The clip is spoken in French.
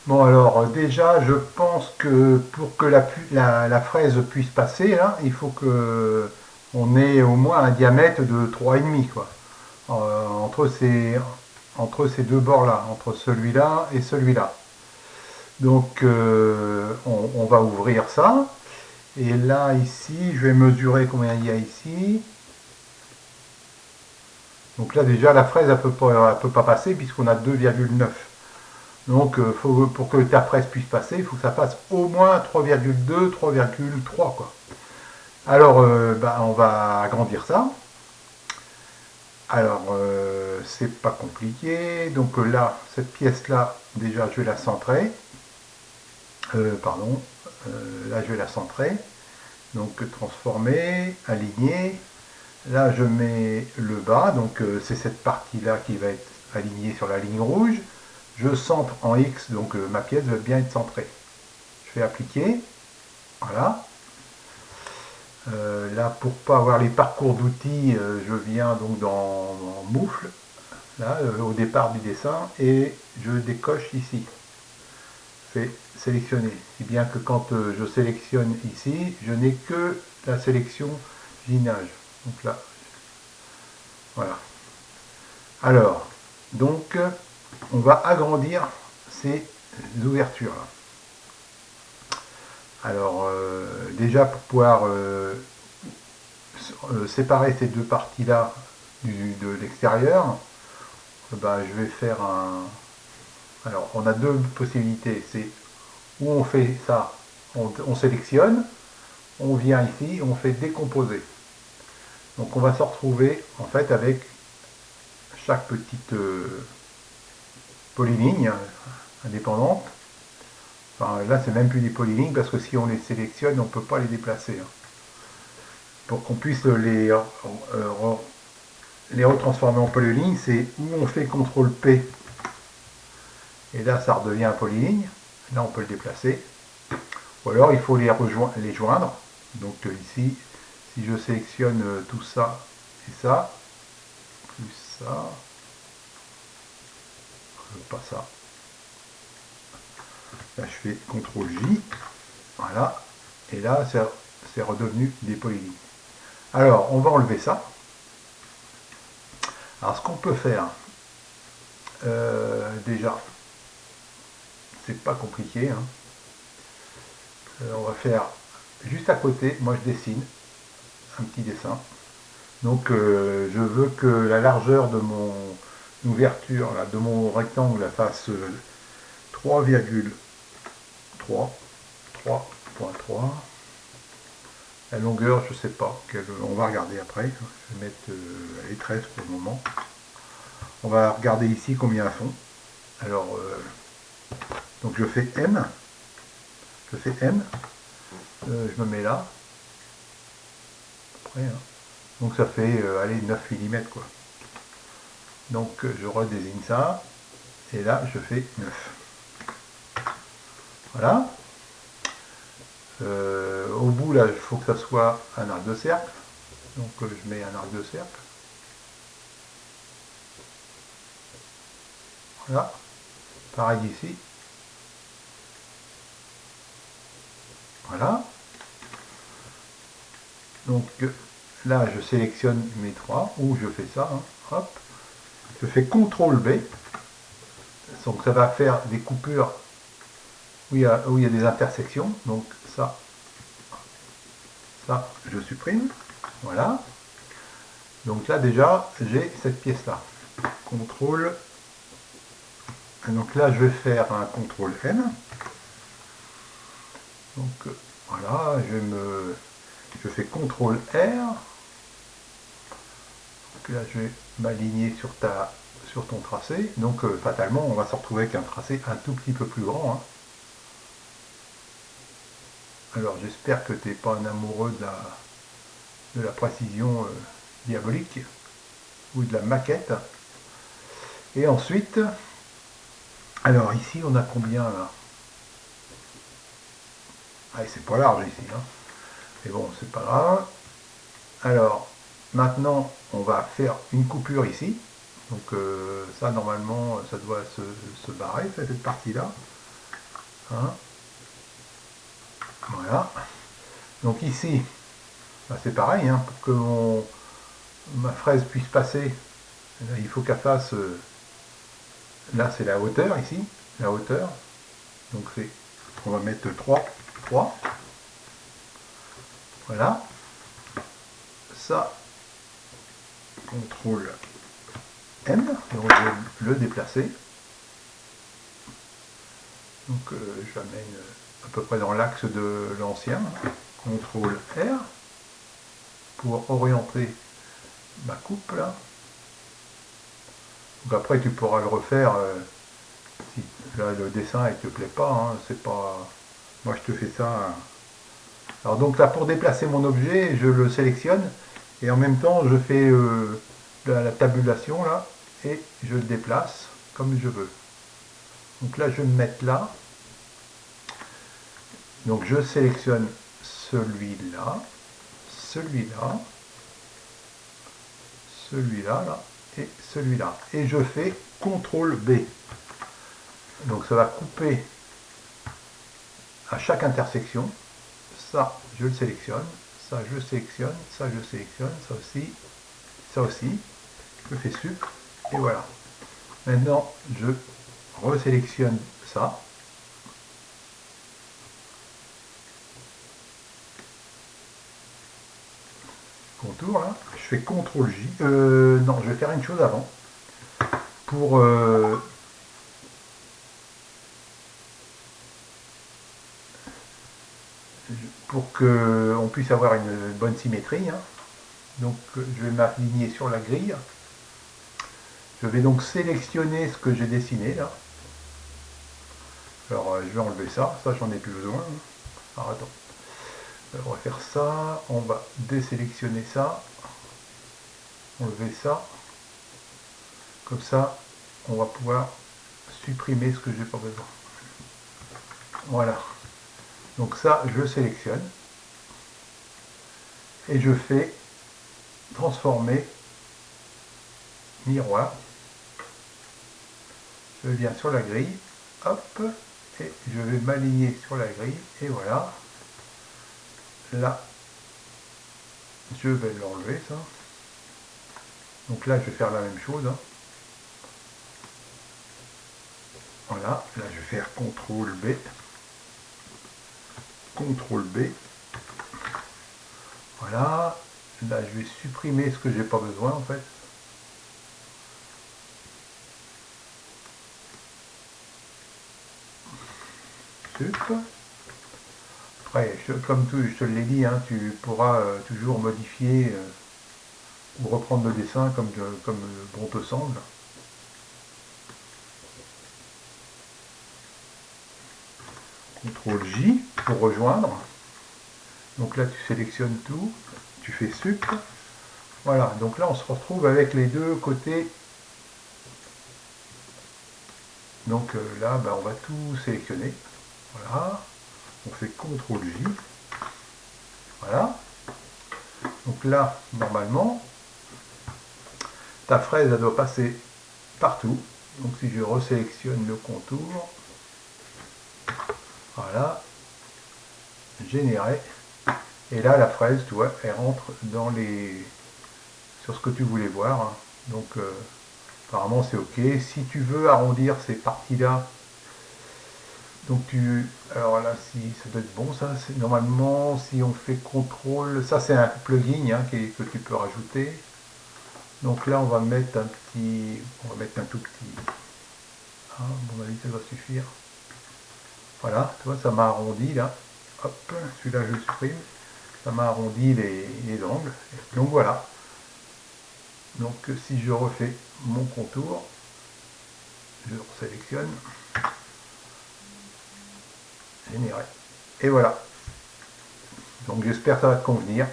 Bon alors déjà je pense que pour que la fraise puisse passer là, il faut que on ait au moins un diamètre de 3,5 quoi. Entre ces deux bords là, entre celui-là et celui-là. Donc on va ouvrir ça. Et là ici, je vais mesurer combien il y a ici. Donc là déjà la fraise elle peut pas passer puisqu'on a 2,9. Donc pour que ta fraise puisse passer, il faut que ça passe au moins 3,2, 3,3 quoi. Alors bah, on va agrandir ça. Alors c'est pas compliqué. Donc là, cette pièce là, déjà je vais la centrer. Pardon. Là je vais la centrer. Donc transformer, aligner. Là je mets le bas. Donc c'est cette partie là qui va être alignée sur la ligne rouge. Je centre en X, donc ma pièce va bien être centrée. Je fais appliquer, voilà. Là, pour pas avoir les parcours d'outils, je viens donc dans moufle, là, au départ du dessin, et je décoche ici. Je fais sélectionner. Si bien que quand je sélectionne ici, je n'ai que la sélection ginage. Donc là, voilà. Alors, donc, on va agrandir ces ouvertures là. Alors, déjà pour pouvoir séparer ces deux parties-là de l'extérieur, ben, je vais faire un... Alors, on a deux possibilités. C'est où on fait ça, on sélectionne, on vient ici, on fait décomposer. Donc, on va se retrouver en fait avec chaque petite polyligne indépendante. Enfin, là, c'est même plus des polylignes parce que si on les sélectionne, on ne peut pas les déplacer. Hein. Pour qu'on puisse les retransformer en polyligne, c'est où on fait CTRL P et là ça redevient un polyligne. Là on peut le déplacer. Ou alors il faut les joindre. Donc ici, si je sélectionne tout ça et ça, plus ça, pas ça. Là je fais CTRL J, voilà, et là c'est redevenu des polylignes. Alors on va enlever ça. Alors ce qu'on peut faire, déjà, c'est pas compliqué. Hein. On va faire juste à côté, moi je dessine un petit dessin. Donc je veux que la largeur de mon ouverture, là, de mon rectangle, fasse 3,3, 3,3. La longueur, je sais pas, on va regarder après. Je vais mettre les 13 pour le moment. On va regarder ici combien elles font. Alors, donc je fais M, je me mets là, après, hein. Donc ça fait allez, 9 mm quoi. Donc je redésigne ça, et là je fais 9. Voilà. Au bout là, il faut que ça soit un arc de cercle. Donc je mets un arc de cercle. Voilà. Pareil ici. Voilà. Donc là, je sélectionne mes trois, ou je fais ça. Hein. Hop. Je fais CTRL B. Donc ça va faire des coupures où il y a des intersections. Donc ça, je supprime. Voilà. Donc là déjà, j'ai cette pièce-là. CTRL. Et donc là, je vais faire un CTRL N. Donc voilà, je fais CTRL R. Donc là, je vais m'aligner sur ton tracé. Donc fatalement, on va se retrouver avec un tracé un tout petit peu plus grand. Hein. Alors j'espère que tu n'es pas un amoureux de la précision diabolique ou de la maquette. Et ensuite, alors ici on a combien là? Ah, c'est pas large ici. Hein. Mais bon, c'est pas grave. Alors, maintenant, on va faire une coupure ici. Donc ça, normalement, ça doit se barrer, cette partie-là. Hein, voilà. Donc ici, bah, c'est pareil, hein, pour que ma fraise puisse passer, là, il faut qu'elle fasse, là c'est la hauteur ici, la hauteur. Donc on va mettre 3. Voilà. Ça, CTRL M, donc je vais le déplacer. Donc je l'amène à peu près dans l'axe de l'ancien. CTRL R pour orienter ma coupe là. Donc après tu pourras le refaire si là, le dessin il te plaît pas, hein, c'est pas. Moi je te fais ça. Hein. Alors donc là pour déplacer mon objet, je le sélectionne et en même temps je fais la tabulation là et je le déplace comme je veux. Donc là je vais me mettre là. Donc je sélectionne celui-là, celui-là, celui-là là, et celui-là. Et je fais CTRL B. Donc ça va couper à chaque intersection. Ça, je le sélectionne. Ça, je sélectionne. Ça, je sélectionne. Ça aussi. Ça aussi. Je fais sup. Et voilà. Maintenant, je resélectionne ça. Contour là. Je fais CTRL J. Non, je vais faire une chose avant. Pour qu'on puisse avoir une bonne symétrie. Hein. Donc je vais m'aligner sur la grille. Je vais donc sélectionner ce que j'ai dessiné là. Alors je vais enlever ça j'en ai plus besoin. Alors attends, on va faire ça, on va désélectionner ça, enlever ça. Comme ça, on va pouvoir supprimer ce que j'ai pas besoin. Voilà. Donc ça, je sélectionne et je fais transformer miroir. Je viens sur la grille, hop, et je vais m'aligner sur la grille, et voilà. Là, je vais l'enlever, ça. Donc là, je vais faire la même chose. Hein. Voilà, là, je vais faire CTRL B. CTRL B. Voilà. Là, je vais supprimer ce que j'ai pas besoin, en fait. Sup. Après, comme je te l'ai dit, hein, tu pourras toujours modifier ou reprendre le dessin comme bon te semble. CTRL J pour rejoindre. Donc là, tu sélectionnes tout, tu fais sup. Voilà, donc là, on se retrouve avec les deux côtés. Donc là, ben, on va tout sélectionner. Voilà, on fait CTRL J. Voilà. Donc là, normalement, ta fraise, elle doit passer partout. Donc si je resélectionne le contour, voilà, générer. Et là, la fraise, tu vois, elle rentre dans sur ce que tu voulais voir. Hein. Donc, apparemment, c'est OK. Si tu veux arrondir ces parties-là, donc alors là, si ça doit être bon, ça. Normalement, si on fait contrôle, ça c'est un plugin hein, que tu peux rajouter. Donc là, on va mettre un tout petit. Ah, à mon avis, ça va suffire. Voilà, tu vois, ça m'a arrondi là. Hop, celui-là, je le supprime. Ça m'a arrondi les angles. Donc voilà. Donc si je refais mon contour, je sélectionne, générer. Et voilà. Donc j'espère que ça va te convenir.